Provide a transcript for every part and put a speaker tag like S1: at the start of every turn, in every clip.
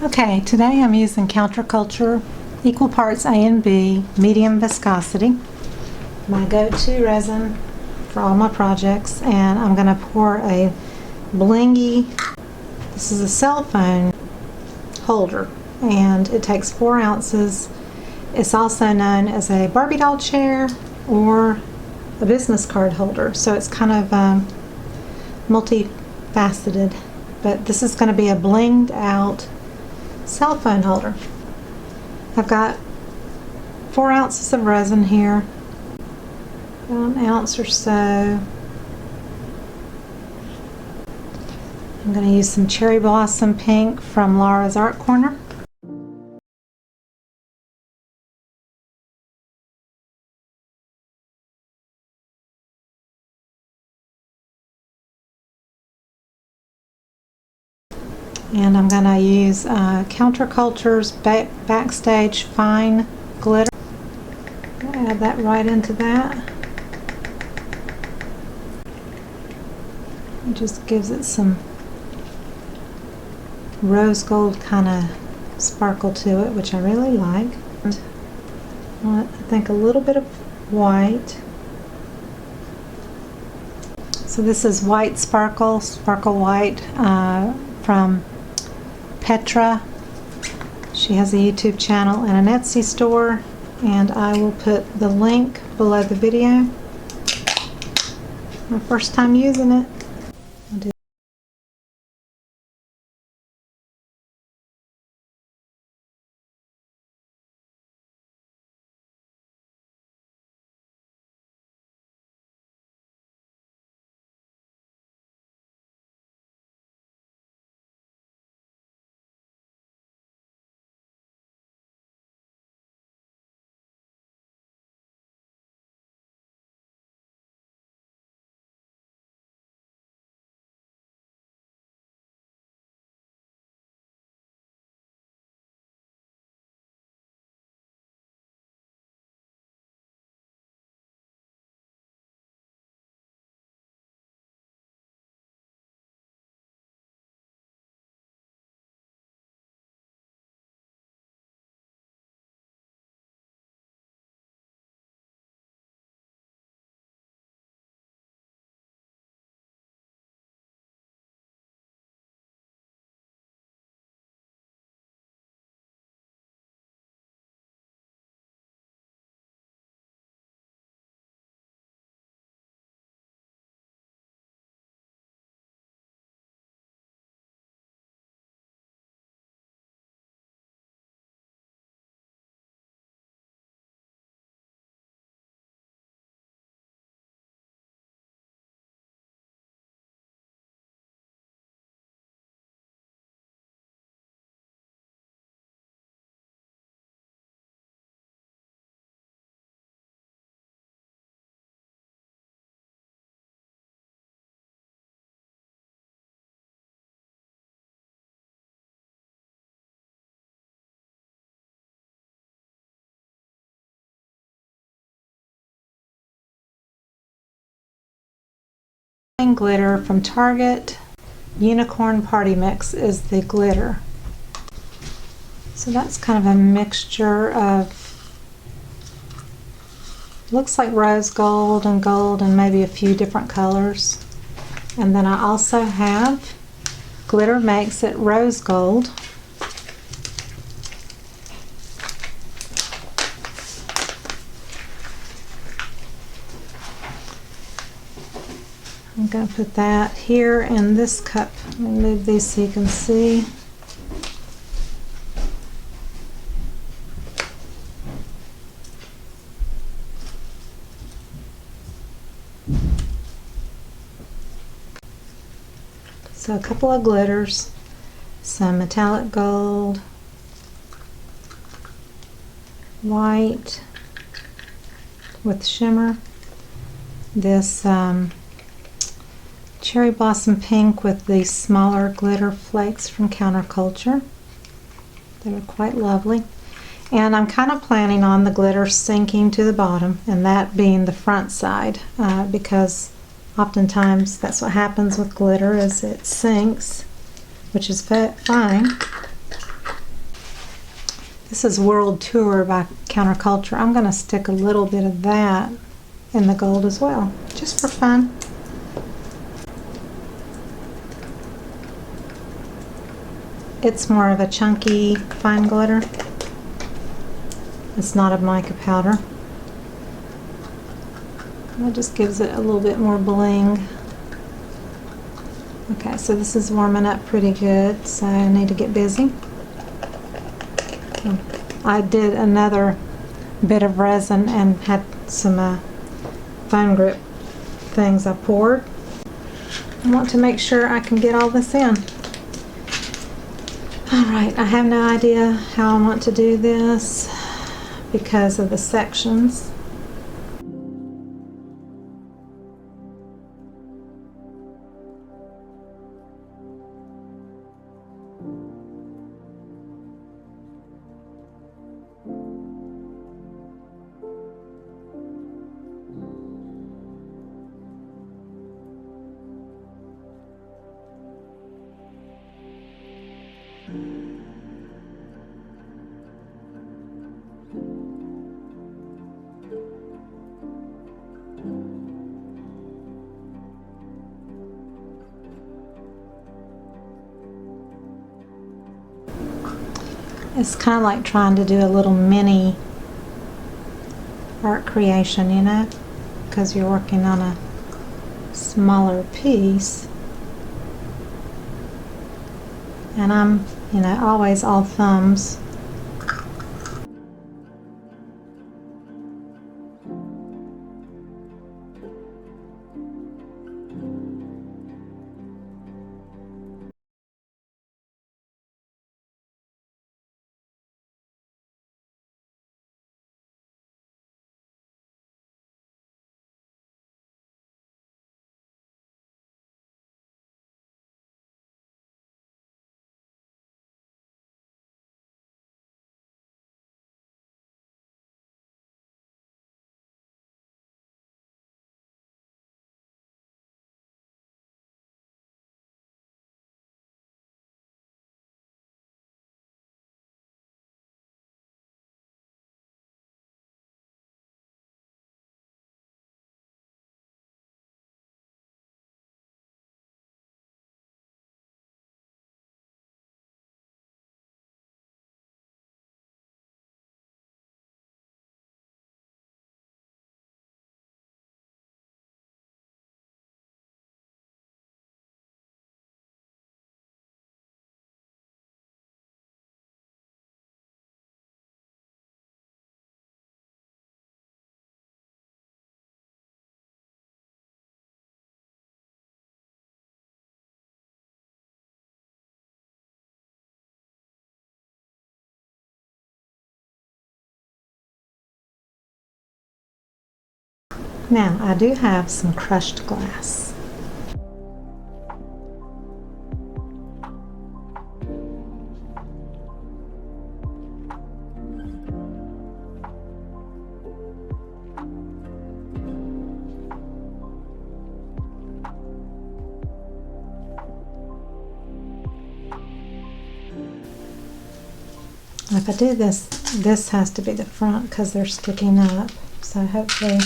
S1: Okay, today I'm using Counterculture, equal parts A and B, medium viscosity, my go-to resin for all my projects, and I'm going to pour a blingy, this is a cell phone holder, and it takes 4 ounces. It's also known as a Barbie doll chair or a business card holder, so it's kind of multifaceted, but this is going to be a blinged out cell phone holder. I've got 4 ounces of resin here, about 1 ounce or so. I'm going to use some cherry blossom pink from Laura's Art Corner. And I'm going to use Counterculture's Backstage Fine Glitter. Add that right into that. It just gives it some rose gold kind of sparkle to it, which I really like. And I think a little bit of white. So this is White Sparkle White from Petra. She has a YouTube channel and an Etsy store, and I will put the link below the video. My first time using it. Glitter from Target. Unicorn Party Mix is the glitter. So that's kind of a mixture of, looks like rose gold and maybe a few different colors. And then I also have Glitter Makes It Rose Gold. I'm going to put that here in this cup. Let me move these so you can see. So a couple of glitters, some metallic gold, white with shimmer, this cherry blossom pink with the smaller glitter flakes from Counterculture. They were quite lovely. And I'm kind of planning on the glitter sinking to the bottom, and that being the front side, because oftentimes that's what happens with glitter, is it sinks, which is fine. This is World Tour by Counterculture. I'm going to stick a little bit of that in the gold as well, just for fun. It's more of a chunky fine glitter. It's not a mica powder. That just gives it a little bit more bling. Okay, so this is warming up pretty good, so I need to get busy. I did another bit of resin and had some foam grip things I poured. I want to make sure I can get all this in. Alright, I have no idea how I want to do this because of the sections. It's kind of like trying to do a little mini art creation, you know, because you're working on a smaller piece. And I'm, you know, always all thumbs. Now, I do have some crushed glass. If I do this, this has to be the front because they're sticking up. So hopefully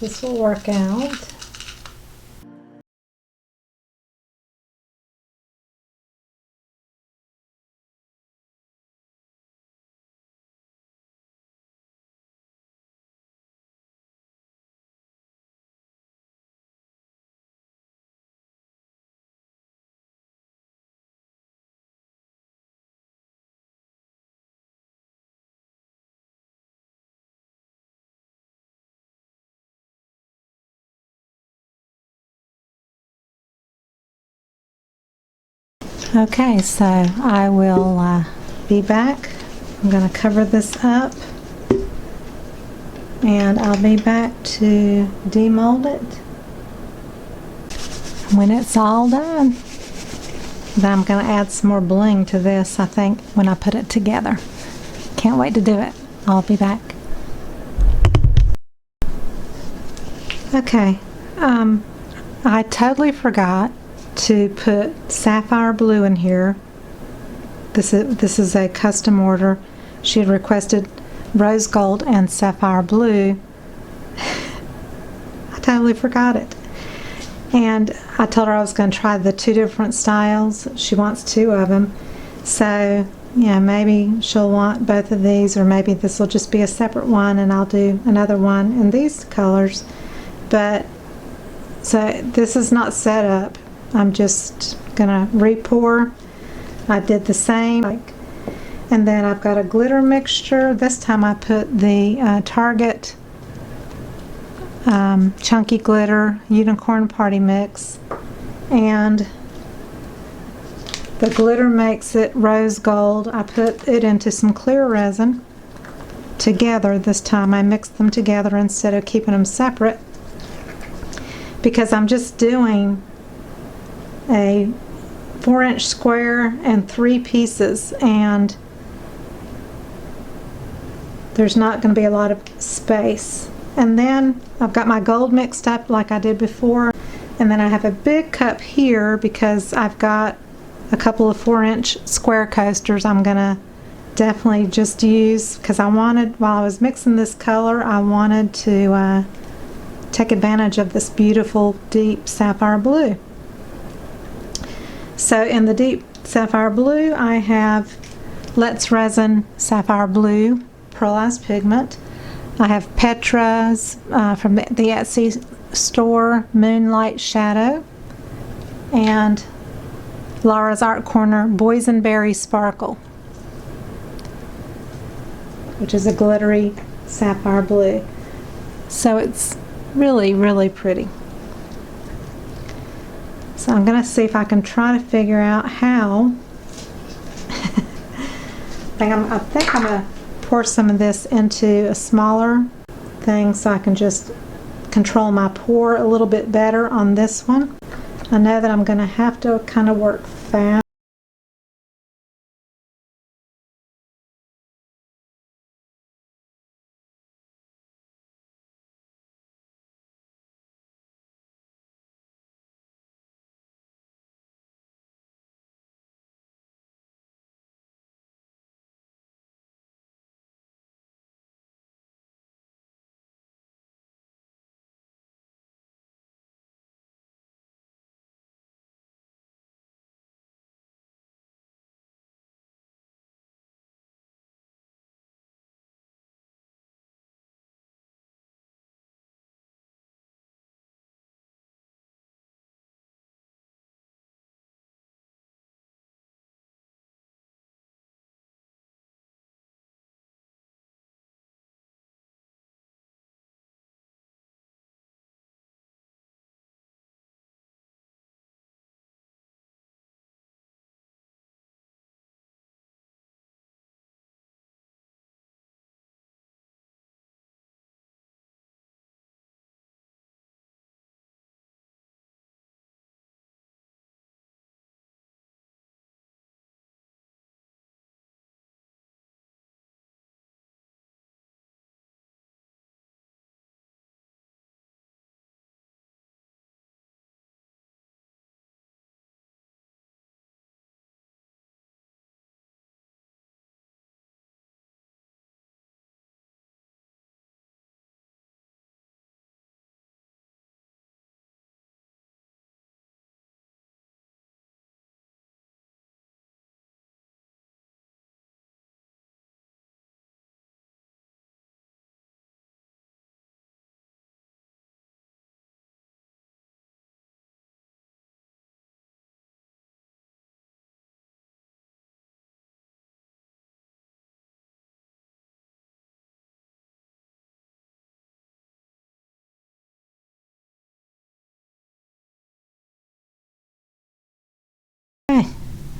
S1: this will work out. Okay, so I will be back. I'm going to cover this up and I'll be back to demold it when it's all done. Then I'm going to add some more bling to this, I think, when I put it together. Can't wait to do it. I'll be back. Okay, I totally forgot to put sapphire blue in here. this is a custom order. She had requested rose gold and sapphire blue. I totally forgot it. And I told her I was going to try the 2 different styles. She wants 2 of them. So, yeah, maybe she'll want both of these, or maybe this will just be a separate one and I'll do another one in these colors. But, so this is not set up. I'm just going to re-pour. I did the same. And then I've got a glitter mixture. This time I put the Target Chunky Glitter Unicorn Party Mix, and the glitter makes it rose gold. I put it into some clear resin together this time. I mixed them together instead of keeping them separate, because I'm just doing a 4-inch square and 3 pieces, and there's not going to be a lot of space. And then I've got my gold mixed up like I did before, and then I have a big cup here because I've got a couple of 4-inch square coasters I'm gonna definitely just use, because I wanted, while I was mixing this color, I wanted to take advantage of this beautiful deep sapphire blue. So in the deep sapphire blue I have Let's Resin Sapphire Blue Pearlized Pigment. I have Petra's from the Etsy store Moonlight Shadow, and Laura's Art Corner Boysenberry Sparkle, which is a glittery sapphire blue. So it's really, really pretty. So I'm going to see if I can try to figure out how. I think I'm going to pour some of this into a smaller thing so I can just control my pour a little bit better on this one. I know that I'm going to have to kind of work fast.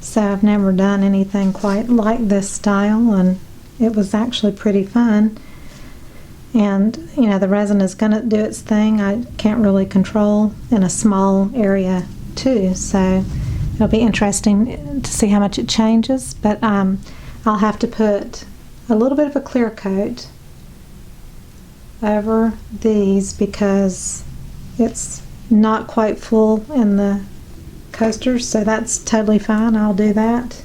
S1: So I've never done anything quite like this style, and it was actually pretty fun. And you know, the resin is going to do its thing. I can't really control in a small area too, so it'll be interesting to see how much it changes. But I'll have to put a little bit of a clear coat over these because it's not quite full in the coasters, so that's totally fine. I'll do that.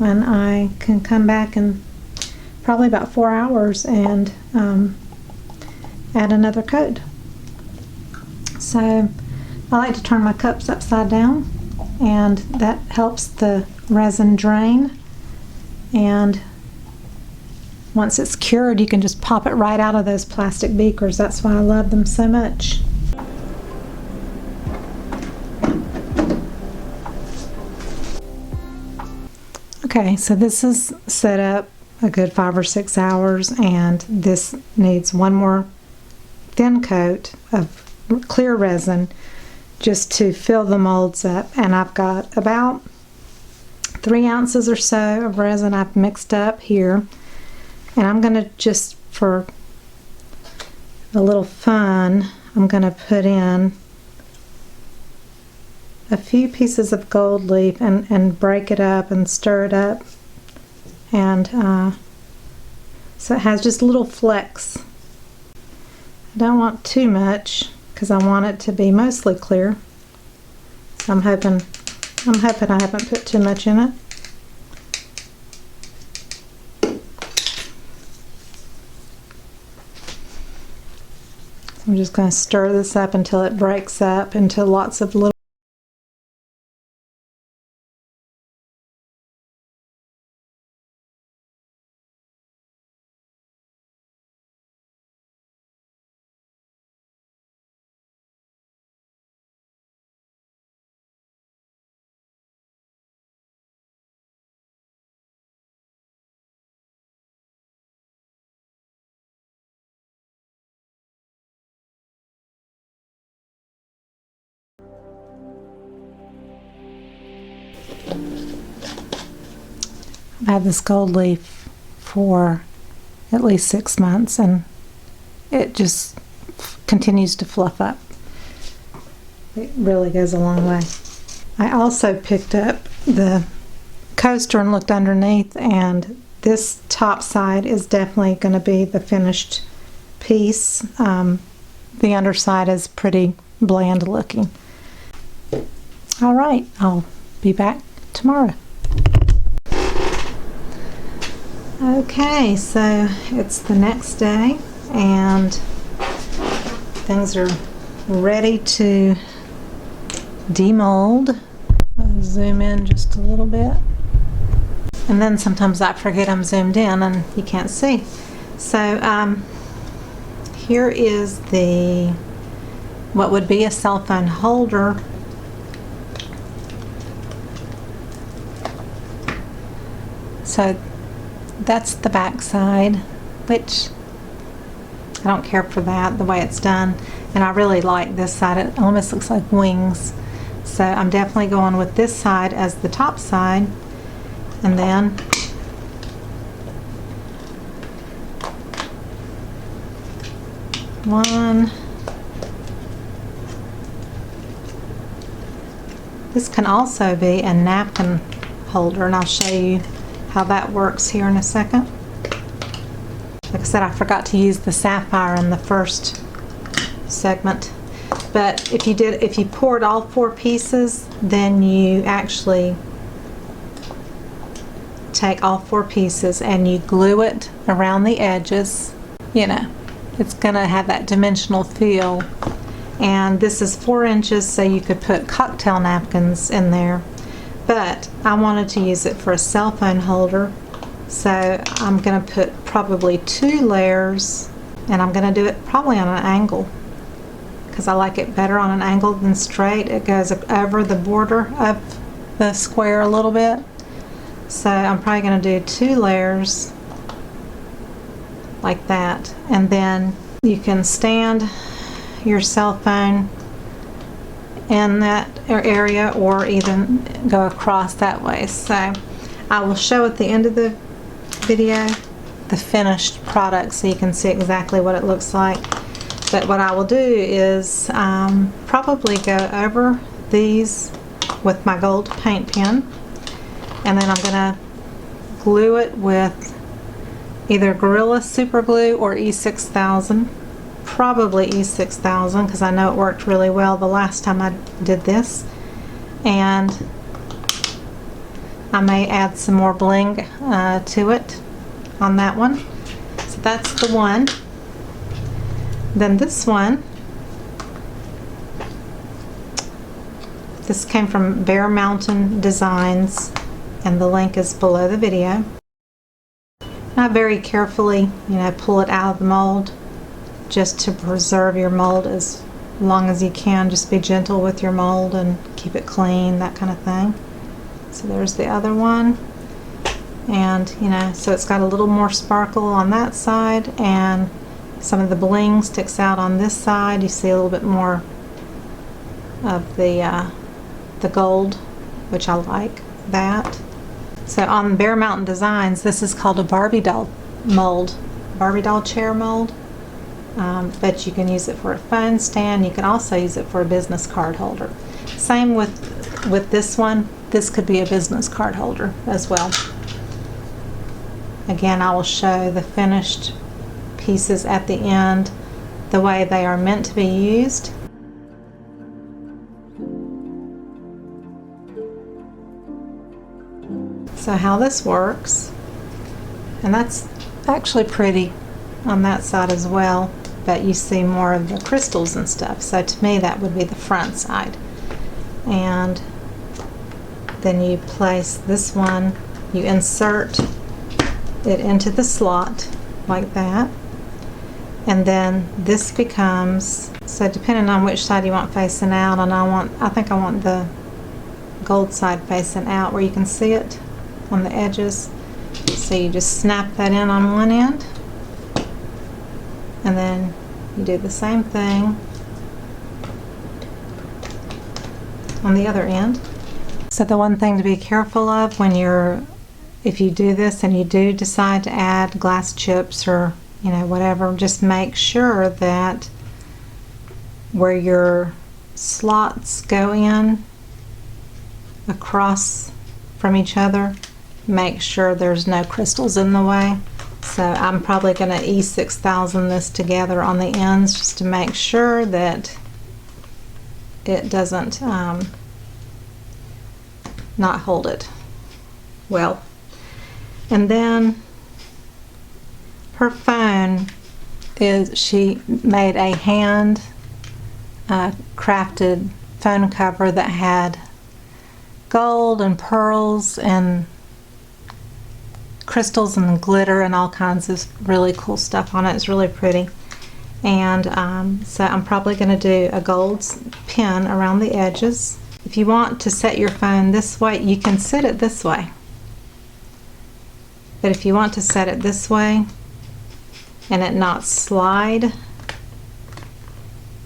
S1: when I can come back in probably about 4 hours and add another coat. So I like to turn my cups upside down, and that helps the resin drain, and once it's cured you can just pop it right out of those plastic beakers. That's why I love them so much. Okay, so this is set up a good 5 or 6 hours, and this needs one more thin coat of clear resin just to fill the molds up, and I've got about 3 ounces or so of resin I've mixed up here, and I'm going to, just for a little fun, I'm going to put in a few pieces of gold leaf and break it up and stir it up, and so it has just little flecks. I don't want too much because I want it to be mostly clear. So I'm hoping I haven't put too much in it. So I'm just going to stir this up until it breaks up into lots of little. I've had this gold leaf for at least 6 months, and it just continues to fluff up. It really goes a long way. I also picked up the coaster and looked underneath, and this top side is definitely going to be the finished piece. The underside is pretty bland looking. All right, I'll be back tomorrow. Okay, so it's the next day and things are ready to demold. I'll zoom in just a little bit. And then sometimes I forget I'm zoomed in and you can't see. So here is what would be a cell phone holder. So that's the back side, which I don't care for that, the way it's done. And I really like this side. It almost looks like wings. So I'm definitely going with this side as the top side. And then one. This can also be a napkin holder, and I'll show you how that works here in a second. Like I said, I forgot to use the sapphire in the first segment. But if you poured all 4 pieces, then you actually take all 4 pieces and you glue it around the edges. You know, it's gonna have that dimensional feel. And this is 4 inches, so you could put cocktail napkins in there. But I wanted to use it for a cell phone holder, so I'm going to put probably 2 layers, and I'm going to do it probably on an angle because I like it better on an angle than straight. It goes over the border of the square a little bit. So I'm probably going to do 2 layers like that, and then you can stand your cell phone in that area or even go across that way. So I will show at the end of the video the finished product so you can see exactly what it looks like. But what I will do is probably go over these with my gold paint pen, and then I'm going to glue it with either Gorilla Super Glue or E6000. Probably E6000 because I know it worked really well the last time I did this. And I may add some more bling to it on that one. So that's the one. Then this one, this came from Bear Mountain Designs, and the link is below the video. I very carefully, pull it out of the mold just to preserve your mold as long as you can. Just be gentle with your mold and keep it clean, that kind of thing. So there's the other one. And, so it's got a little more sparkle on that side, and some of the bling sticks out on this side. You see a little bit more of the gold, which I like that. So on Bear Mountain Designs, this is called a Barbie doll mold, Barbie doll chair mold. But you can use it for a phone stand. You can also use it for a business card holder. Same with this one. This could be a business card holder as well. Again, I will show the finished pieces at the end the way they are meant to be used. So how this works, and that's actually pretty on that side as well, but you see more of the crystals and stuff. So to me that would be the front side. And then you place this one, you insert it into the slot like that, and then this becomes, so depending on which side you want facing out, and I think I want the gold side facing out where you can see it on the edges. So you just snap that in on one end, and then you do the same thing on the other end. So the one thing to be careful of if you do this and you do decide to add glass chips or whatever, just make sure that where your slots go in across from each other, make sure there's no crystals in the way. So I'm probably going to E6000 this together on the ends just to make sure that it doesn't not hold it well. And then her phone she made a hand crafted phone cover that had gold and pearls and crystals and glitter and all kinds of really cool stuff on it. It's really pretty. And so I'm probably going to do a gold pin around the edges. If you want to set your phone this way, you can set it this way. But if you want to set it this way and it not slide,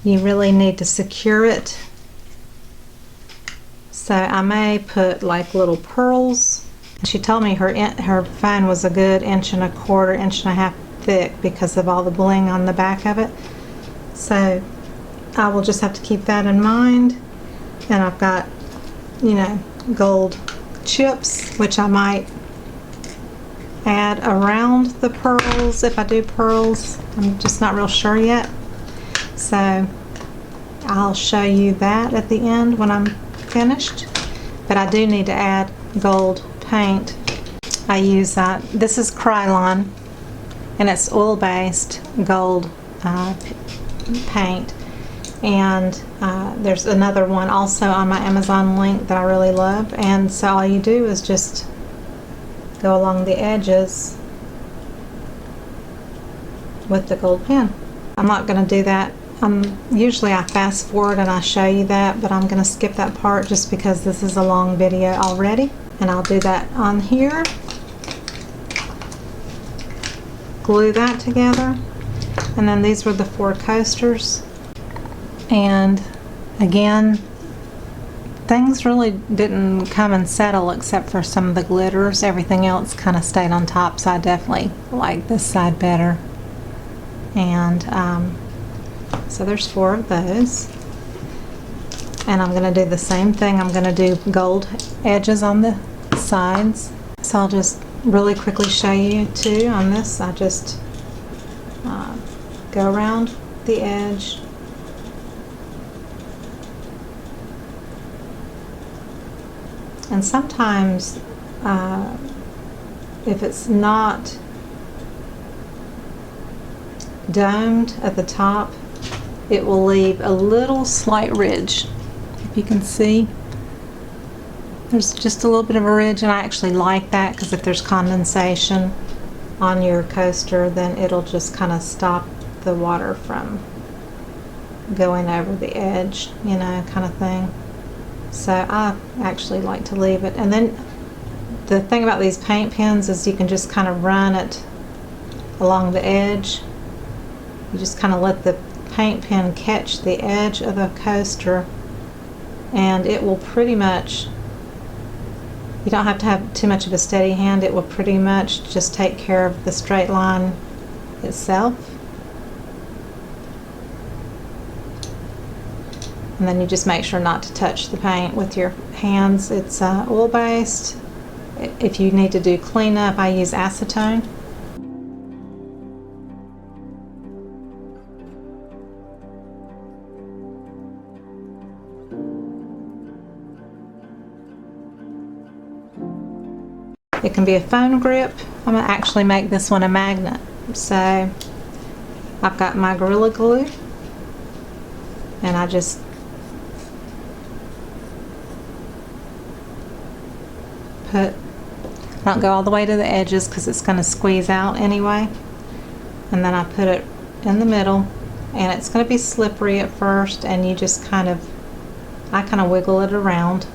S1: you really need to secure it. So I may put like little pearls. She told me her phone was a good 1.25 inch thick because of all the bling on the back of it. So I will just have to keep that in mind. And I've got, gold chips, which I might add around the pearls if I do pearls. I'm just not real sure yet. So I'll show you that at the end when I'm finished. But I do need to add gold paint. I use this is Krylon, and it's oil-based gold paint. And there's another one also on my Amazon link that I really love. And so all you do is just go along the edges with the gold pen. I'm not going to do that. Usually I fast forward and I show you that, but I'm going to skip that part just because this is a long video already. And I'll do that on here. Glue that together. And then these were the 4 coasters. And again, things really didn't come and settle except for some of the glitters. Everything else kind of stayed on top, so I definitely like this side better. And so there's 4 of those. And I'm going to do the same thing. I'm going to do gold edges on the sides. So I'll just really quickly show you too on this. I just go around the edge. And sometimes if it's not domed at the top, it will leave a little slight ridge. If you can see, there's just a little bit of a ridge, and I actually like that because if there's condensation on your coaster, then it'll just kind of stop the water from going over the edge, you know, kind of thing. So I actually like to leave it. And then the thing about these paint pens is you can just kind of run it along the edge. You just kind of let the paint pen catch the edge of the coaster, and it will pretty much, you don't have to have too much of a steady hand, it will pretty much just take care of the straight line itself. And then you just make sure not to touch the paint with your hands. It's oil-based. If you need to do cleanup, I use acetone. It can be a phone grip. I'm going to actually make this one a magnet. So I've got my Gorilla Glue, and I just I don't go all the way to the edges because it's going to squeeze out anyway, and then I put it in the middle, and it's going to be slippery at first, and you just I kind of wiggle it around.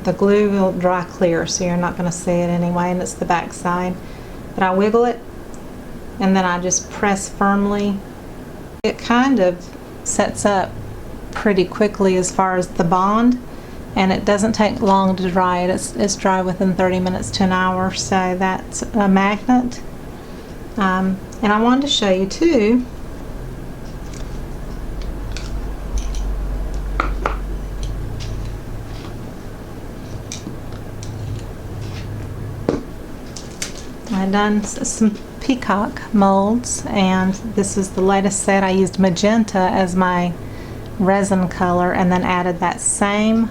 S1: The glue will dry clear, so you're not going to see it anyway, and it's the back side, but I wiggle it, and then I just press firmly. It kind of sets up pretty quickly as far as the bond, and it doesn't take long to dry it. It's dry within 30 minutes to an hour, so that's a magnet. And I wanted to show you too, I've done some peacock molds, and this is the latest set. I used magenta as my resin color, and then added that same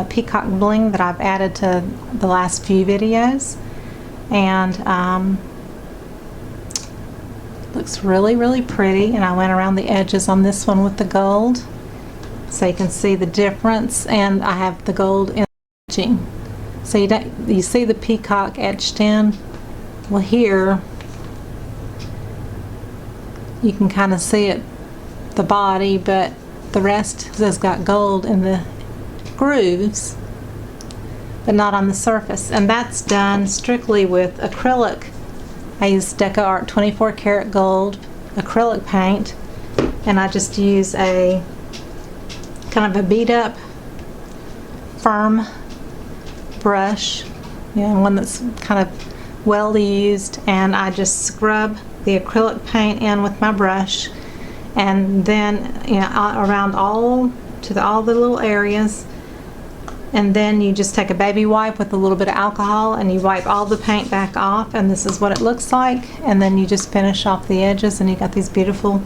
S1: peacock bling that I've added to the last few videos, and looks really pretty. And I went around the edges on this one with the gold, so you can see the difference, and I have the gold etching, so you see the peacock etched in. Well, here you can kind of see it, the body, but the rest has got gold in the grooves, but not on the surface. And that's done strictly with acrylic. I use Deco Art 24 karat gold acrylic paint, and I just use a kind of a beat up firm brush, one that's kind of well used, and I just scrub the acrylic paint in with my brush, and then around all the little areas, and then you just take a baby wipe with a little bit of alcohol and you wipe all the paint back off, and this is what it looks like. And then you just finish off the edges, and you got these beautiful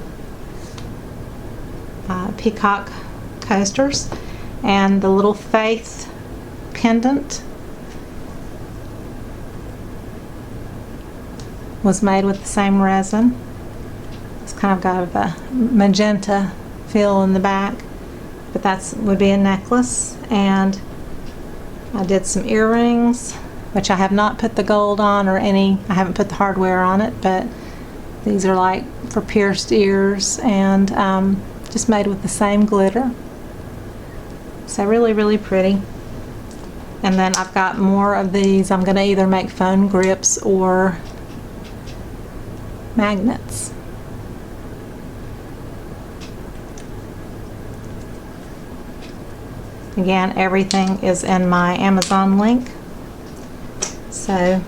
S1: peacock coasters. And the little faith pendant was made with the same resin. It's kind of got a magenta feel in the back, but that would be a necklace. And I did some earrings, which I have not put the gold on or I haven't put the hardware on it, but these are like for pierced ears, and just made with the same glitter. So really pretty. And then I've got more of these. I'm going to either make phone grips or magnets. Again, everything is in my Amazon link. So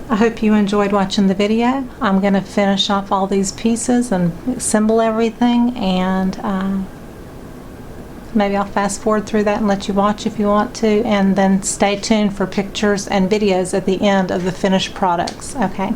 S1: I hope you enjoyed watching the video. I'm going to finish off all these pieces and assemble everything, and maybe I'll fast forward through that and let you watch if you want to, and then stay tuned for pictures and videos at the end of the finished products. Okay.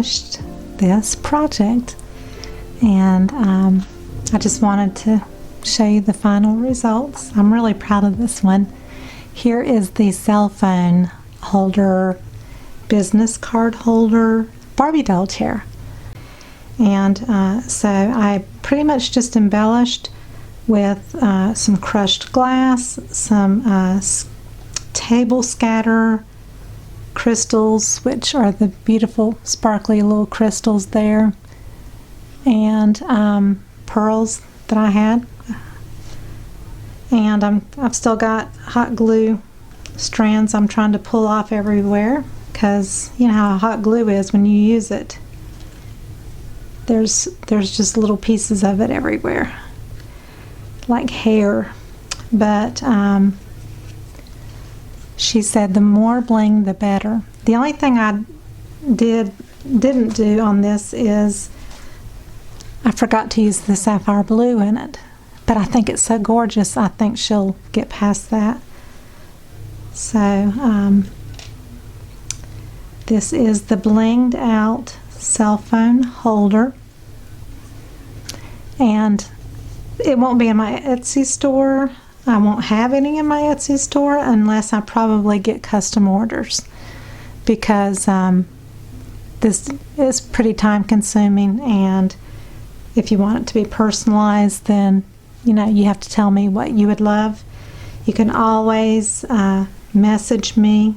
S1: finished this project, and I just wanted to show you the final results. I'm really proud of this one. Here is the cell phone holder, business card holder, Barbie doll chair. And so I pretty much just embellished with some crushed glass, some table scatter crystals, which are the beautiful sparkly little crystals there, and pearls that I had. And I've still got hot glue strands I'm trying to pull off everywhere, because you know how hot glue is when you use it. There's just little pieces of it everywhere, like hair. But she said the more bling the better. The only thing I didn't do on this is I forgot to use the sapphire blue in it, but I think it's so gorgeous I think she'll get past that. So this is the blinged out cell phone holder, and it won't be in my Etsy store. I won't have any in my Etsy store unless I probably get custom orders, because this is pretty time consuming, and if you want it to be personalized, then you know you have to tell me what you would love. You can always message me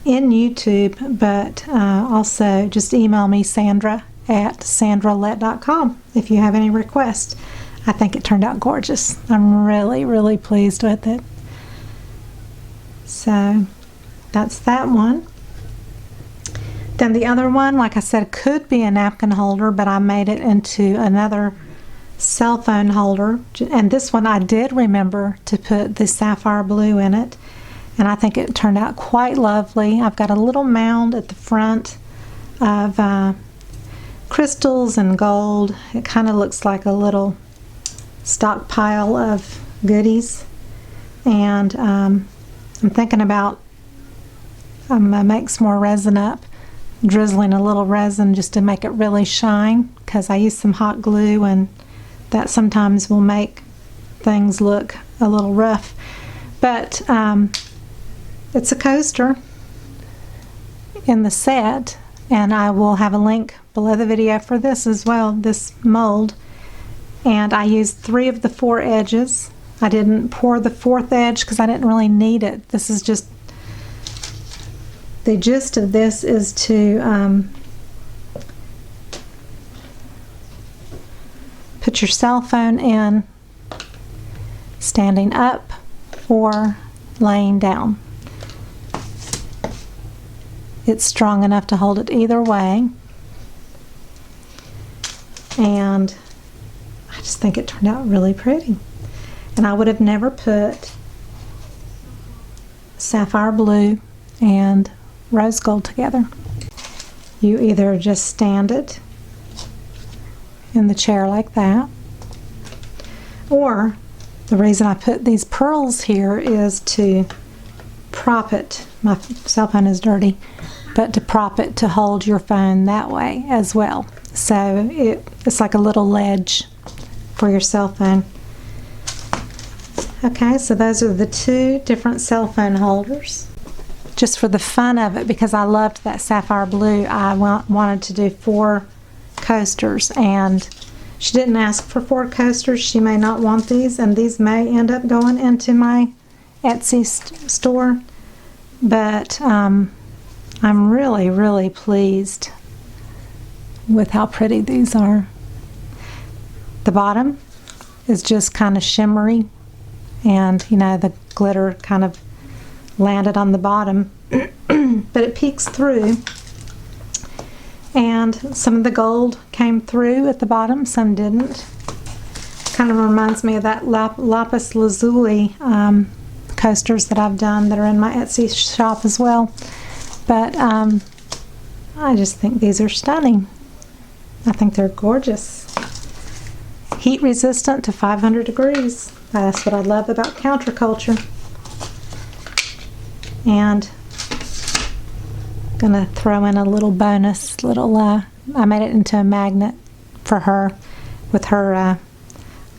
S1: in YouTube, but also just email me, Sandra@sandralett.com, if you have any requests. I think it turned out gorgeous. I'm really pleased with it. So that's that one. Then the other one, like I said, could be a napkin holder, but I made it into another cell phone holder. And this one I did remember to put the sapphire blue in it, and I think it turned out quite lovely. I've got a little mound at the front of crystals and gold. It kind of looks like a little stockpile of goodies, and I'm thinking about I'm gonna make some more resin up, drizzling a little resin just to make it really shine, because I used some hot glue, and that sometimes will make things look a little rough. But it's a coaster in the set, and I will have a link below the video for this as well, this mold. And I used 3 of the 4 edges. I didn't pour the 4th edge because I didn't really need it. This is just, the gist of this is to put your cell phone in standing up or laying down. It's strong enough to hold it either way, and I just think it turned out really pretty. And I would have never put sapphire blue and rose gold together. You either just stand it in the chair like that, or the reason I put these pearls here is to prop it. My cell phone is dirty, but to prop it to hold your phone that way as well. So it's like a little ledge for your cell phone. Okay, so those are the 2 different cell phone holders. Just for the fun of it, because I loved that sapphire blue, I wanted to do 4 coasters, and she didn't ask for 4 coasters. She may not want these, and these may end up going into my Etsy store, but I'm really pleased with how pretty these are. The bottom is just kind of shimmery, and you know the glitter kind of landed on the bottom, but it peeks through, and some of the gold came through at the bottom, some didn't. Kind of reminds me of that lapis lazuli coasters that I've done that are in my Etsy shop as well. But I just think these are stunning. I think they're gorgeous. Heat resistant to 500 degrees. That's what I love about counterculture. And I'm gonna throw in a little bonus little I made it into a magnet for her with her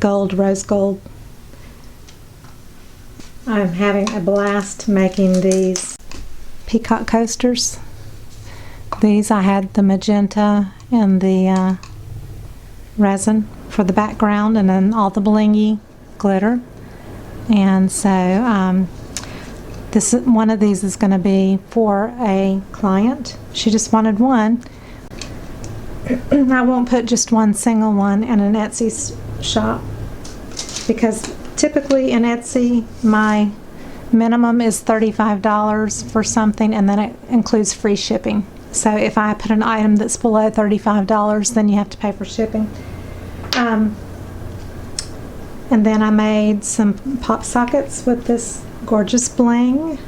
S1: rose gold. I'm having a blast making these peacock coasters. These, I had the magenta and the resin for the background, and then all the blingy glitter. And so one of these is going to be for a client. She just wanted one. I won't put just one single one in an Etsy shop, because typically in Etsy my minimum is $35 for something, and then it includes free shipping. So if I put an item that's below $35, then you have to pay for shipping. And then I made some pop sockets with this gorgeous bling.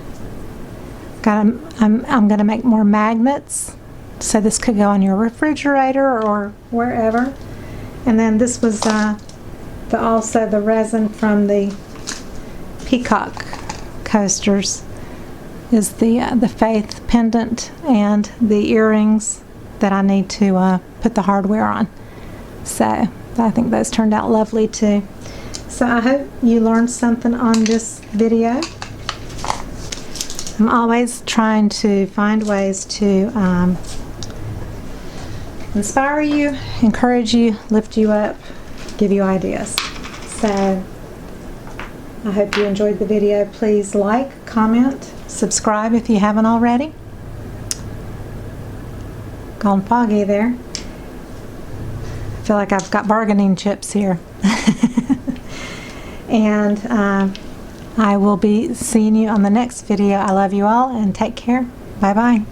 S1: I'm going to make more magnets, so this could go on your refrigerator or wherever. And then this was also the resin from the peacock coasters is the Faith pendant and the earrings that I need to put the hardware on. So I think those turned out lovely too. So I hope you learned something on this video. I'm always trying to find ways to inspire you, encourage you, lift you up, give you ideas. So I hope you enjoyed the video. Please like, comment, subscribe if you haven't already. Gone foggy there. I feel like I've got bargaining chips here. And I will be seeing you on the next video. I love you all, and take care. Bye-bye.